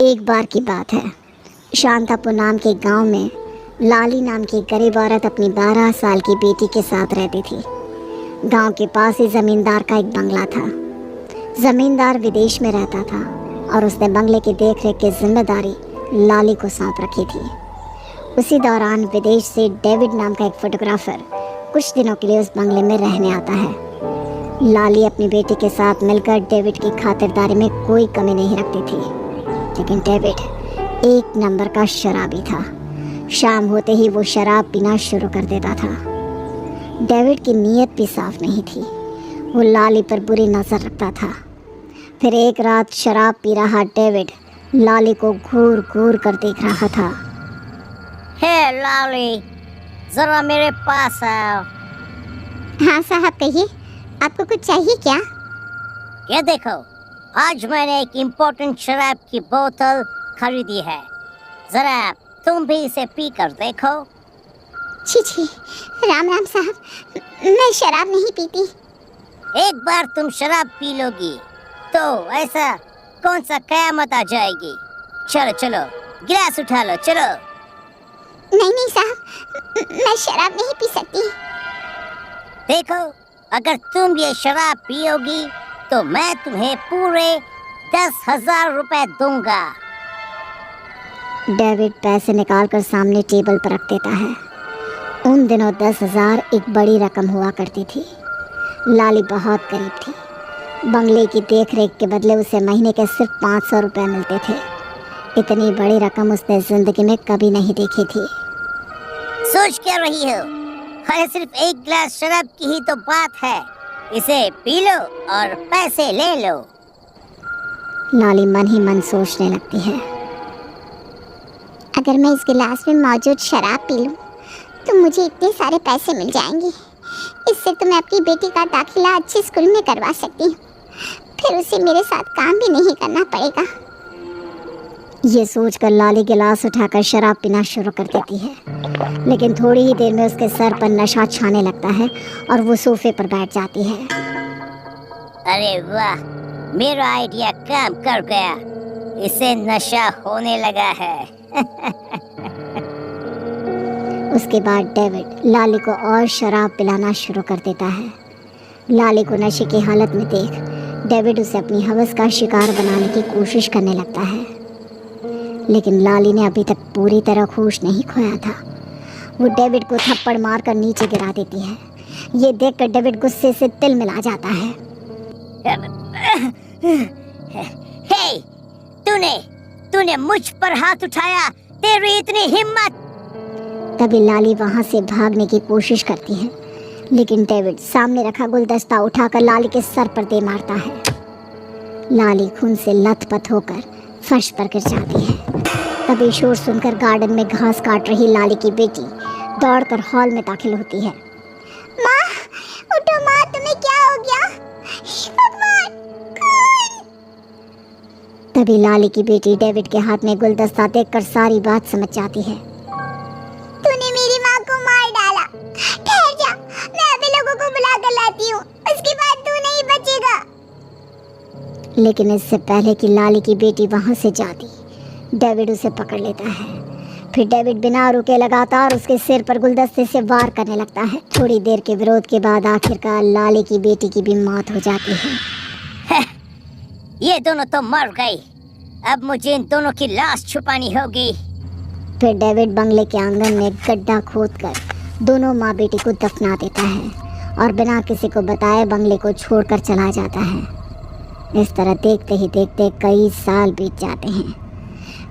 एक बार की बात है। शांतापुर नाम के गांव में लाली नाम की गरीब औरत अपनी 12 साल की बेटी के साथ रहती थी। गांव के पास ही जमींदार का एक बंगला था। जमींदार विदेश में रहता था और उसने बंगले की देखरेख की जिम्मेदारी लाली को सौंप रखी थी। उसी दौरान विदेश से डेविड नाम का एक फोटोग्राफर कुछ दिनों के लिए उस बंगले में रहने आता है। लाली अपनी बेटी के साथ मिलकर डेविड की खातिरदारी में कोई कमी नहीं रखती थी, लेकिन डेविड एक नंबर का शराबी था। शाम होते ही वो शराब पीना शुरू कर देता था। डेविड की नीयत भी साफ नहीं थी। वो लाली पर बुरी नज़र रखता था। फिर एक रात शराब पी रहा डेविड लाली को घूर घूर कर देख रहा था। हे लाली, जरा मेरे पास आओ। हाँ साहब, कहिए, आपको कुछ चाहिए क्या? ये देखो, आज मैंने एक इम्पोर्टेंट शराब की बोतल खरीदी है। जरा तुम भी इसे पी कर देखो। छी, राम राम साहब, मैं शराब नहीं पीती। एक बार तुम शराब पी लोगी तो ऐसा कौन सा कयामत आ जाएगी। चलो चलो, गिलास उठा लो, चलो। नहीं साहब, मैं शराब नहीं पी सकती। देखो, अगर तुम ये शराब पियोगी तो मैं तुम्हें पूरे 10,000 रुपए दूंगा। डेविड पैसे निकालकर सामने टेबल पर रख देता है। उन दिनों 10,000 एक बड़ी रकम हुआ करती थी। लाली बहुत गरीब थी। बंगले की देखरेख के बदले उसे महीने के सिर्फ 500 रुपये मिलते थे। इतनी बड़ी रकम उसने जिंदगी में कभी नहीं देखी थी। सोच क्या रही हो? अरे सिर्फ एक गिलास शराब की ही तो बात है। इसे पी लो और पैसे ले लो। लाली मन ही मन सोचने लगती है, अगर मैं इस गिलास में मौजूद शराब पी लूं तो मुझे इतने सारे पैसे मिल जाएंगे। इससे तो मैं अपनी बेटी का दाखिला अच्छे स्कूल में करवा सकती हूँ। फिर उसे मेरे साथ काम भी नहीं करना पड़ेगा। ये सोचकर लाली गिलास उठाकर शराब पीना शुरू कर देती है, लेकिन थोड़ी ही देर में उसके सर पर नशा छाने लगता है और वो सोफे पर बैठ जाती है। अरे वाह, मेरा आइडिया काम कर गया। इसे नशा होने लगा है। उसके बाद डेविड लाली को और शराब पिलाना शुरू कर देता है। लाली को नशे की हालत में देख डेविड उसे अपनी हवस का शिकार बनाने की कोशिश करने लगता है, लेकिन लाली ने अभी तक पूरी तरह होश नहीं खोया था। वो डेविड को थप्पड़ मारकर नीचे गिरा देती है। ये देखकर डेविड गुस्से से तिल मिला जाता है। हे, तूने मुझ पर हाथ उठाया, तेरी इतनी हिम्मत! तभी लाली वहां से भागने की कोशिश करती है, लेकिन डेविड सामने रखा गुलदस्ता उठाकर लाली के सर पर दे मारता है। लाली खून से लथपथ होकर फर्श पर गिर जाती है। तभी शोर सुनकर गार्डन में घास काट रही लाली की बेटी दौड़कर हॉल में दाखिल होती है। माँ, उठो माँ, तुम्हें क्या हो गया? भगवान, कौन? तभी लाली की बेटी डेविड के हाथ में गुलदस्ता देखकर सारी बात समझ जाती है। तूने मेरी माँ को मार डाला। ठहर जा, मैं अभी लोगों को बुला कर लाती हूँ, उसके बाद तू नहीं बचेगा। लेकिन इससे पहले कि लाली की बेटी वहां से जाती, डेविड उसे पकड़ लेता है। फिर डेविड बिना रुके लगातार उसके सिर पर गुलदस्ते से वार करने लगता है। थोड़ी देर के विरोध के बाद आखिरकार लाली की बेटी की भी मौत हो जाती है। ये दोनों तो मर गई। अब मुझे इन दोनों की लाश छुपानी होगी। फिर डेविड बंगले के आंगन में गड्ढा खोदकर दोनों माँ बेटी को दफना देता है और बिना किसी को बताए बंगले को छोड़कर चला जाता है। इस तरह देखते ही देखते कई साल बीत जाते हैं।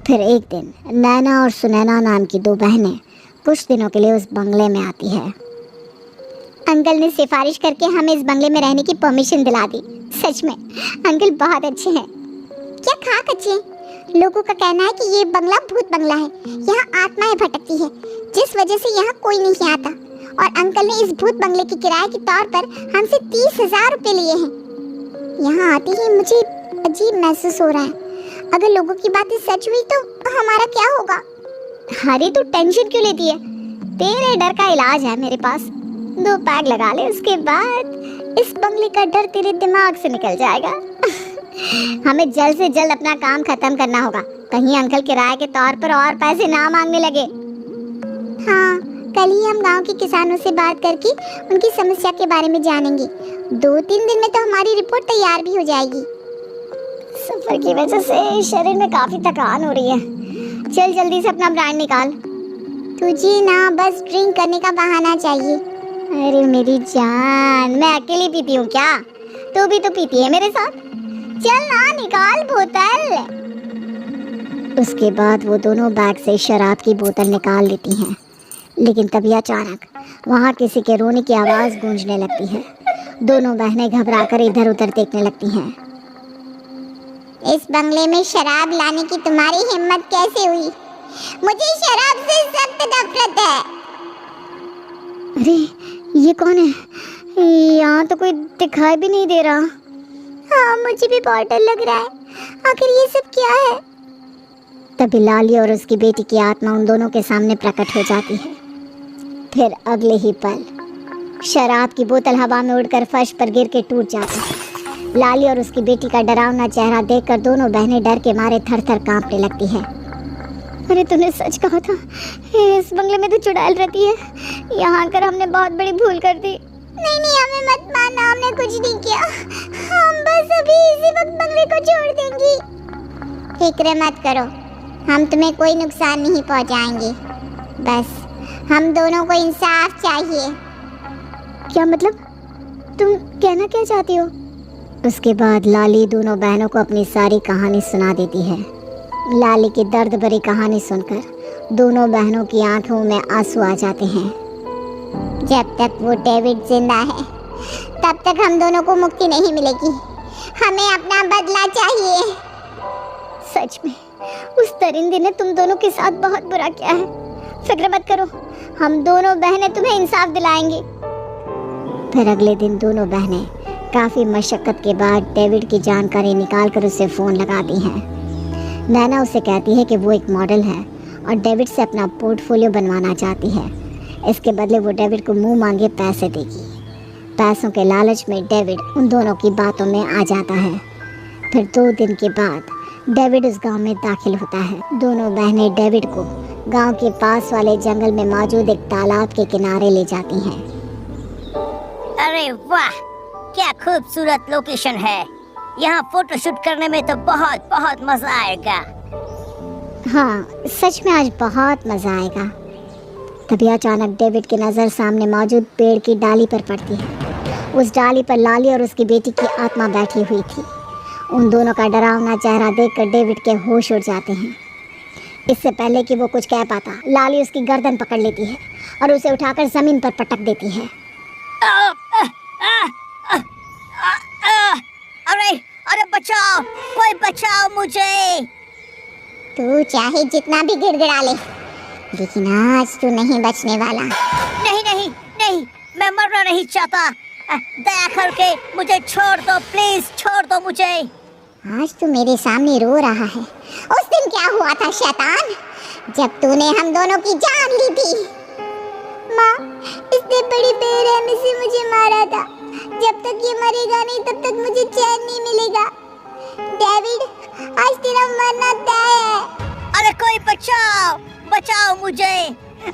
फिर एक दिन नैना और सुनैना नाम की दो बहनें कुछ दिनों के लिए उस बंगले में आती है। अंकल ने सिफारिश करके हमें इस बंगले में रहने की परमिशन दिला दी। सच में अंकल बहुत अच्छे हैं। क्या खाक अच्छे हैं? लोगों का कहना है कि ये बंगला भूत बंगला है, यहाँ आत्माएं भटकती है, जिस वजह से यहाँ कोई नहीं आता। और अंकल ने इस भूत बंगले की किराए के तौर पर हमसे 30,000 रुपये लिए हैं। यहाँ आते ही मुझे अजीब महसूस हो रहा है। अगर लोगों की बातें सच हुई तो हमारा क्या होगा? अरे तू टेंशन क्यों लेती है? तेरे डर का इलाज है मेरे पास। 2 पैग लगा ले, उसके बाद इस बंगले का डर तेरे दिमाग से निकल जाएगा। हमें जल्द से जल्द अपना काम खत्म करना होगा, कहीं अंकल किराए के तौर पर और पैसे ना मांगने लगे। हाँ, कल ही हम गांव के किसानों से बात करके उनकी समस्या के बारे में जानेंगे। 2-3 दिन में तो हमारी रिपोर्ट तैयार भी हो जाएगी। सफर की वजह से शरीर में काफी थकान हो रही है। चल जल्दी से अपना ब्रांड निकाल। तुझे ना बस ड्रिंक करने का बहाना चाहिए। अरे मेरी जान, मैं अकेली पीती हूँ क्या? तू भी तो पीती है मेरे साथ। चल ना, निकाल बोतल। उसके बाद वो दोनों बैग से शराब की बोतल निकाल लेती हैं, लेकिन तभी अचानक वहाँ किसी के रोने की आवाज़ गूंजने लगती है। दोनों बहनें घबराकर इधर उधर देखने लगती हैं। इस बंगले में शराब लाने की तुम्हारी हिम्मत कैसे हुई? मुझे शराब से सख्त नफरत है। अरे ये कौन है? यहाँ तो कोई दिखाई भी नहीं दे रहा। हाँ, मुझे भी बहुत डर लग रहा है। आखिर ये सब क्या है? तभी लाली और उसकी बेटी की आत्मा उन दोनों के सामने प्रकट हो जाती है। फिर अगले ही पल शराब की बोतल हवा में उड़कर फर्श पर गिर के टूट जाती है। लाली और उसकी बेटी का डरावना चेहरा देखकर दोनों बहनें डर के मारे थर-थर कांपने लगती है। अरे तूने सच कहा था, इस बंगले में तो चुड़ैल रहती है। यहाँ आकर हमने बहुत बड़ी भूल कर दी। नहीं, हमें मत मारना, हमने कुछ नहीं किया। हम बस अभी इसी वक्त बंगले को छोड़ देंगी। फिक्र मत करो, हम तुम्हें कोई नुकसान नहीं पहुँचाएंगे। बस हम दोनों को इंसाफ चाहिए। क्या मतलब? तुम कहना क्या चाहती हो? उसके बाद लाली दोनों बहनों को अपनी सारी कहानी सुना देती है। लाली की दर्द भरी कहानी सुनकर दोनों बहनों की आंखों में आंसू आ जाते हैं। जब तक वो डेविड जिंदा है तब तक हम दोनों को मुक्ति नहीं मिलेगी। हमें अपना बदला चाहिए। सच में उस दरिंदे ने तुम दोनों के साथ बहुत बुरा किया है। फिक्र मत करो, हम दोनों बहनें तुम्हें इंसाफ दिलाएंगी। फिर अगले दिन दोनों बहनें काफ़ी मशक्क़त के बाद डेविड की जानकारी निकालकर उसे फ़ोन लगाती हैं। नैना उसे कहती है कि वो एक मॉडल है और डेविड से अपना पोर्टफोलियो बनवाना चाहती है। इसके बदले वो डेविड को मुंह मांगे पैसे देगी। पैसों के लालच में डेविड उन दोनों की बातों में आ जाता है। फिर 2 दिन के बाद डेविड उस गांव में दाखिल होता है। दोनों बहनें डेविड को गांव के पास वाले जंगल में मौजूद एक तालाब के किनारे ले जाती हैं। अरे वाह, क्या खूबसूरत लोकेशन है। यहाँ फोटोशूट करने में तो बहुत बहुत मजा आएगा। हाँ, सच में आज बहुत मजा आएगा। तभी अचानक डेविड की नज़र सामने मौजूद पेड़ की डाली पर पड़ती है। उस डाली पर लाली और उसकी बेटी की आत्मा बैठी हुई थी। उन दोनों का डरावना चेहरा देखकर डेविड के होश उड़ जाते हैं। इससे पहले कि वो कुछ कह पाता, लाली उसकी गर्दन पकड़ लेती है और उसे उठाकर ज़मीन पर पटक देती है। अरे बचाओ, कोई बचाओ मुझे। तू चाहे जितना भी गिड़गिड़ा ले, लेकिन आज तू नहीं बचने वाला। नहीं, मैं मरना नहीं चाहता। दया करके मुझे छोड़ दो, प्लीज छोड़ दो मुझे। आज तू मेरे सामने रो रहा है। उस दिन क्या हुआ था शैतान, जब तूने हम दोनों की जान ली थी। माँ, इसने बड़ी बेरहमी से मुझे मारा था। जब तक ये मरेगा नहीं तब तक मुझे चैन नहीं मिलेगा। डेविड, आज तेरा मरना तय है। अरे कोई बचाओ मुझे।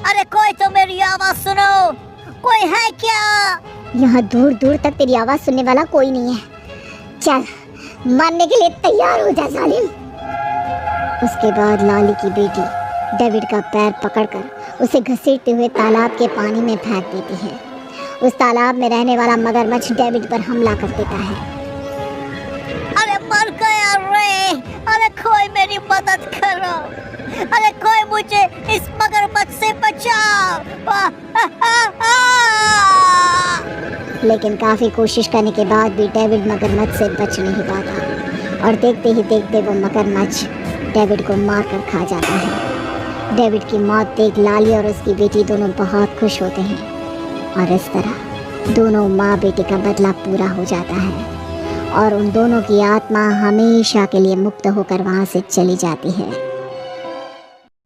अरे कोई तो मेरी आवाज सुनो, कोई है क्या? यहाँ दूर दूर तक तेरी आवाज सुनने वाला कोई नहीं है। चल, मरने के लिए तैयार हो जा जालिम। उसके बाद लाली की बेटी डेविड का पैर पकड़कर उसे घसीटते हुए तालाब के पानी में फेंक देती है। उस तालाब में रहने वाला मगरमच्छ डेविड पर हमला कर देता है। अरे मर गया रे। अरे कोई मेरी मदद करो। अरे कोई मुझे इस मगरमच्छ से बचाओ। लेकिन काफ़ी कोशिश करने के बाद भी डेविड मगरमच्छ से बच नहीं पाता और देखते ही देखते वो मगरमच्छ डेविड को मार कर खा जाता है। डेविड की मौत देख लाली और उसकी बेटी दोनों बहुत खुश होते हैं और इस तरह दोनों माँ बेटी का बदला पूरा हो जाता है और उन दोनों की आत्मा हमेशा के लिए मुक्त होकर वहाँ से चली जाती है।